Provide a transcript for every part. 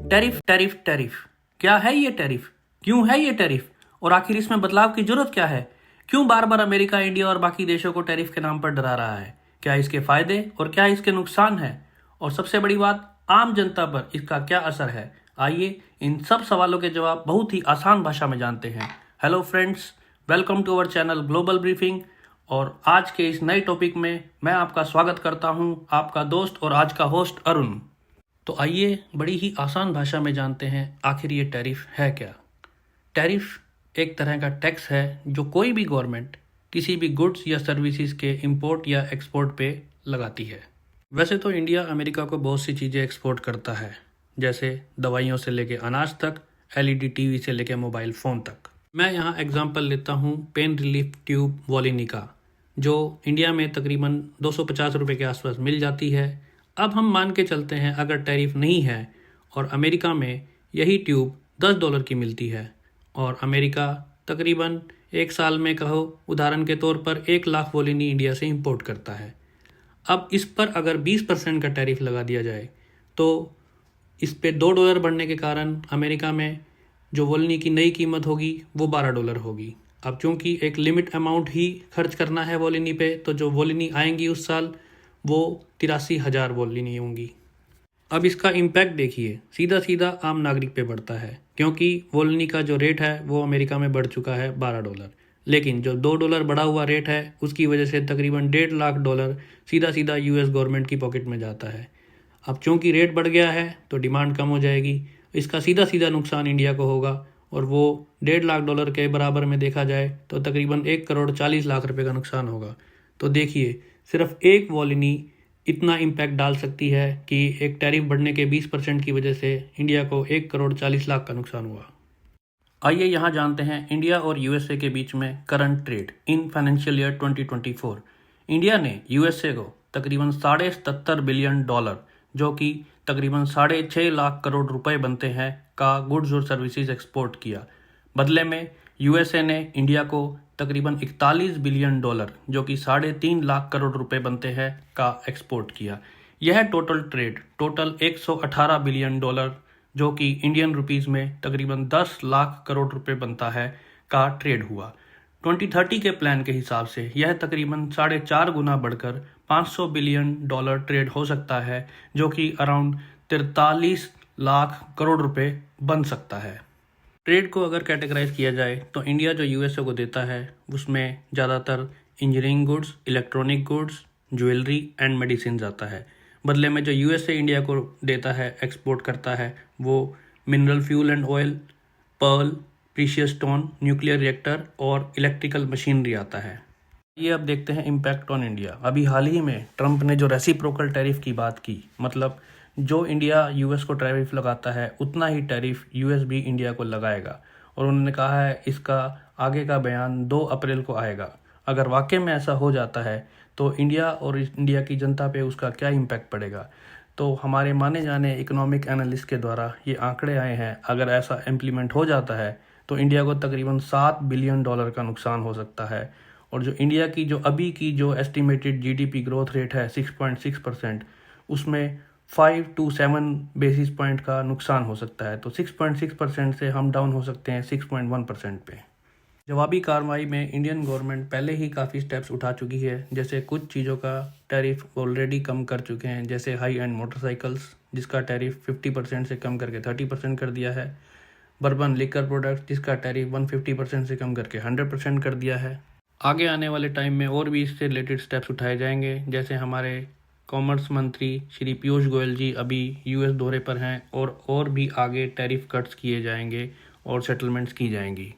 Tariff tariff tariff, क्या है ये टैरिफ? क्यों है ये टैरिफ? और आखिर इसमें बदलाव की जरूरत क्या है? क्यों बार बार अमेरिका, इंडिया और बाकी देशों को टैरिफ के नाम पर डरा रहा है? क्या इसके फायदे और क्या इसके नुकसान हैं? और सबसे बड़ी बात, आम जनता पर इसका क्या असर है? आइए इन सब सवालों के जवाब बहुत ही आसान भाषा में जानते हैं। Hello friends, welcome to our channel global briefing. और आज के इस नए टॉपिक में मैं आपका स्वागत करता हूं, आपका दोस्त और आज का होस्ट अरुण। तो आइए बड़ी ही आसान भाषा में जानते हैं आखिर ये टैरिफ है क्या। टैरिफ एक तरह का टैक्स है जो कोई भी गवर्नमेंट किसी भी गुड्स या सर्विसेज के इंपोर्ट या एक्सपोर्ट पे लगाती है। वैसे तो इंडिया अमेरिका को बहुत सी चीज़ें एक्सपोर्ट करता है, जैसे दवाइयों से लेके अनाज तक, एलईडी टीवी से लेके मोबाइल फ़ोन तक। मैं यहाँ एग्जांपल लेता हूँ पेन रिलीफ ट्यूब वोलिनी का, जो इंडिया में तकरीबन 250 रुपये के आसपास मिल जाती है। अब हम मान के चलते हैं अगर टैरिफ नहीं है और अमेरिका में यही ट्यूब $10 की मिलती है और अमेरिका तकरीबन एक साल में कहो उदाहरण के तौर पर 1 लाख वोलिनी इंडिया से इंपोर्ट करता है। अब इस पर अगर 20% का टैरिफ लगा दिया जाए तो इस पे $2 बढ़ने के कारण अमेरिका में जो वोलिनी की नई कीमत होगी वो $12 होगी। अब चूंकि एक लिमिट अमाउंट ही खर्च करना है वोलिनी पे, तो जो वोलिनी आएंगी उस साल वो 83,000 वोलिनी होंगी। अब इसका इम्पैक्ट देखिए, सीधा सीधा आम नागरिक पे बढ़ता है, क्योंकि वोलिनी का जो रेट है वो अमेरिका में बढ़ चुका है $12, लेकिन जो $2 बढ़ा हुआ रेट है उसकी वजह से तकरीबन $1.5 लाख सीधा सीधा यूएस गवर्नमेंट की पॉकेट में जाता है। अब चूंकि रेट बढ़ गया है तो डिमांड कम हो जाएगी, इसका सीधा सीधा नुकसान इंडिया को होगा और वो $1.5 लाख के बराबर में देखा जाए तो तकरीबन 1,40,00,000 रुपये का नुकसान होगा। तो देखिए, सिर्फ एक वोलिनी इतना इम्पैक्ट डाल सकती है कि एक टैरिफ बढ़ने के 20% की वजह से इंडिया को 1,40,00,000 का नुकसान हुआ। आइए यहाँ जानते हैं इंडिया और यूएसए के बीच में current trade in financial year 2024। India ने यूएसए को तकरीबन $77 बिलियन, जो कि तकरीबन 6.5 लाख करोड़ रुपए बनते हैं, का गुड्स और सर्विसेज एक्सपोर्ट किया। बदले में यूएसए ने इंडिया को तकरीबन $41 बिलियन, जो कि 3.5 लाख करोड़ रुपए बनते हैं, का एक्सपोर्ट किया। यह टोटल ट्रेड टोटल $118 बिलियन, जो कि इंडियन रुपीस में तकरीबन 10 लाख करोड़ रुपए बनता है, का ट्रेड हुआ। 2030 के प्लान के हिसाब से यह तकरीबन 4.5 गुना बढ़कर $500 बिलियन ट्रेड हो सकता है, जो कि अराउंड 43 लाख करोड़ रुपए बन सकता है। ट्रेड को अगर कैटेगराइज किया जाए तो इंडिया जो यूएसए को देता है उसमें ज़्यादातर engineering goods, electronic goods, jewellery and medicine आता है। बदले में जो यूएसए इंडिया को देता है, एक्सपोर्ट करता है, वो mineral fuel and oil, pearl, precious stone, nuclear reactor और इलेक्ट्रिकल मशीनरी आता है। ये अब देखते हैं इम्पैक्ट ऑन इंडिया। अभी हाल ही में ट्रंप ने जो रेसिप्रोकल टैरिफ की बात की, मतलब जो इंडिया यूएस को टैरिफ लगाता है उतना ही टैरिफ यूएस भी इंडिया को लगाएगा। और उन्होंने कहा है इसका आगे का बयान 2 अप्रैल को आएगा। अगर वाकई में ऐसा हो जाता है तो इंडिया और इंडिया की जनता पे उसका क्या इम्पैक्ट पड़ेगा, तो हमारे माने जाने इकोनॉमिक एनालिस्ट के द्वारा ये आंकड़े आए हैं, अगर ऐसा इम्प्लीमेंट हो जाता है तो इंडिया को तकरीबन $7 बिलियन का नुकसान हो सकता है। और जो इंडिया की जो अभी की जो एस्टिमेटेड जीडीपी ग्रोथ रेट है 6.6%, उसमें 5 to 7 बेसिस पॉइंट का नुकसान हो सकता है। तो 6.6% से हम डाउन हो सकते हैं 6.1% पे। जवाबी कार्रवाई में इंडियन गवर्नमेंट पहले ही काफ़ी स्टेप्स उठा चुकी है, जैसे कुछ चीज़ों का टैरिफ ऑलरेडी कम कर चुके हैं, जैसे हाई एंड मोटरसाइकिल्स जिसका टैरिफ 50% से कम करके 30% कर दिया है, बर्बन लिकर प्रोडक्ट जिसका टैरिफ 150% से कम करके 100% कर दिया है। आगे आने वाले टाइम में और भी इससे रिलेटेड स्टेप्स उठाए जाएंगे, जैसे हमारे कॉमर्स मंत्री श्री पीयूष गोयल जी अभी यूएस दौरे पर हैं और भी आगे टैरिफ कट्स किए जाएंगे और सेटलमेंट्स की जाएंगी।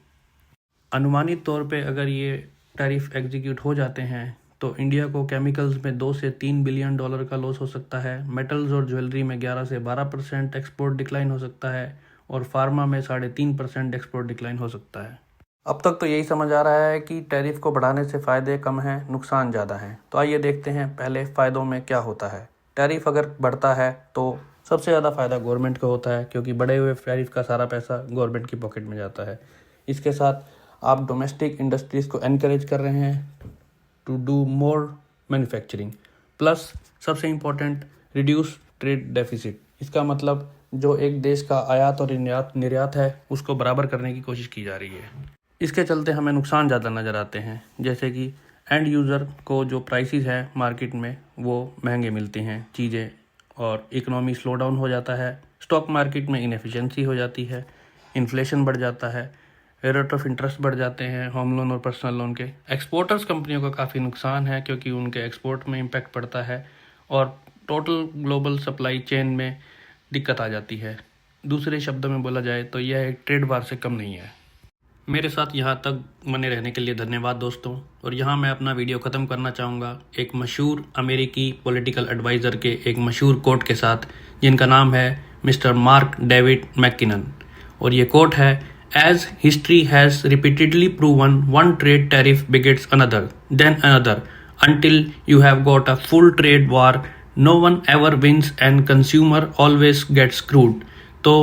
अनुमानित तौर पे अगर ये टैरिफ एग्जीक्यूट हो जाते हैं तो इंडिया को केमिकल्स में $2 से $3 बिलियन का लॉस हो सकता है, मेटल्स और ज्वेलरी में 11 से 12% एक्सपोर्ट डिक्लाइन हो सकता है और फार्मा में 3.5% एक्सपोर्ट डिक्लाइन हो सकता है। अब तक तो यही समझ आ रहा है कि टैरिफ को बढ़ाने से फ़ायदे कम हैं, नुकसान ज़्यादा हैं। तो आइए देखते हैं पहले फ़ायदों में क्या होता है। टैरिफ अगर बढ़ता है तो सबसे ज़्यादा फ़ायदा गवर्नमेंट को होता है, क्योंकि बढ़े हुए टैरिफ का सारा पैसा गवर्नमेंट की पॉकेट में जाता है। इसके साथ आप डोमेस्टिक इंडस्ट्रीज़ को एनकरेज कर रहे हैं to do more manufacturing, plus सबसे इम्पोर्टेंट रिड्यूस ट्रेड डेफिसिट। इसका मतलब जो एक देश का आयात और निर्यात है उसको बराबर करने की कोशिश की जा रही है। इसके चलते हमें नुकसान ज़्यादा नज़र आते हैं, जैसे कि एंड यूज़र को जो प्राइसेस हैं मार्केट में वो महंगे मिलते हैं चीज़ें, और इकोनॉमी स्लो डाउन हो जाता है, स्टॉक मार्केट में इनएफिशिएंसी हो जाती है, इन्फ्लेशन बढ़ जाता है, रेट ऑफ इंटरेस्ट बढ़ जाते हैं होम लोन और पर्सनल लोन के। एक्सपोर्टर्स कंपनियों का काफ़ी नुकसान है क्योंकि उनके एक्सपोर्ट में इम्पैक्ट पड़ता है और टोटल ग्लोबल सप्लाई चेन में दिक्कत आ जाती है। दूसरे शब्दों में बोला जाए तो यह एक ट्रेड वार से कम नहीं है। मेरे साथ यहाँ तक बने रहने के लिए धन्यवाद दोस्तों। और यहाँ मैं अपना वीडियो ख़त्म करना चाहूँगा एक मशहूर अमेरिकी पॉलिटिकल एडवाइज़र के एक मशहूर कोट के साथ, जिनका नाम है मिस्टर मार्क डेविड मैकिनन। और ये कोट है, as history has repeatedly proven one trade tariff begets another then another until you have got a full trade war, no one ever wins and consumer always gets screwed। तो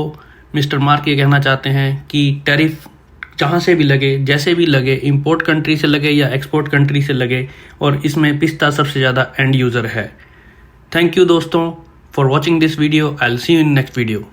mister mark ये कहना चाहते हैं कि tariff जहाँ से भी लगे, जैसे भी लगे, इंपोर्ट कंट्री से लगे या एक्सपोर्ट कंट्री से लगे, और इसमें पिसता सबसे ज़्यादा एंड यूज़र है। थैंक यू दोस्तों for watching this video. I will see you in next video.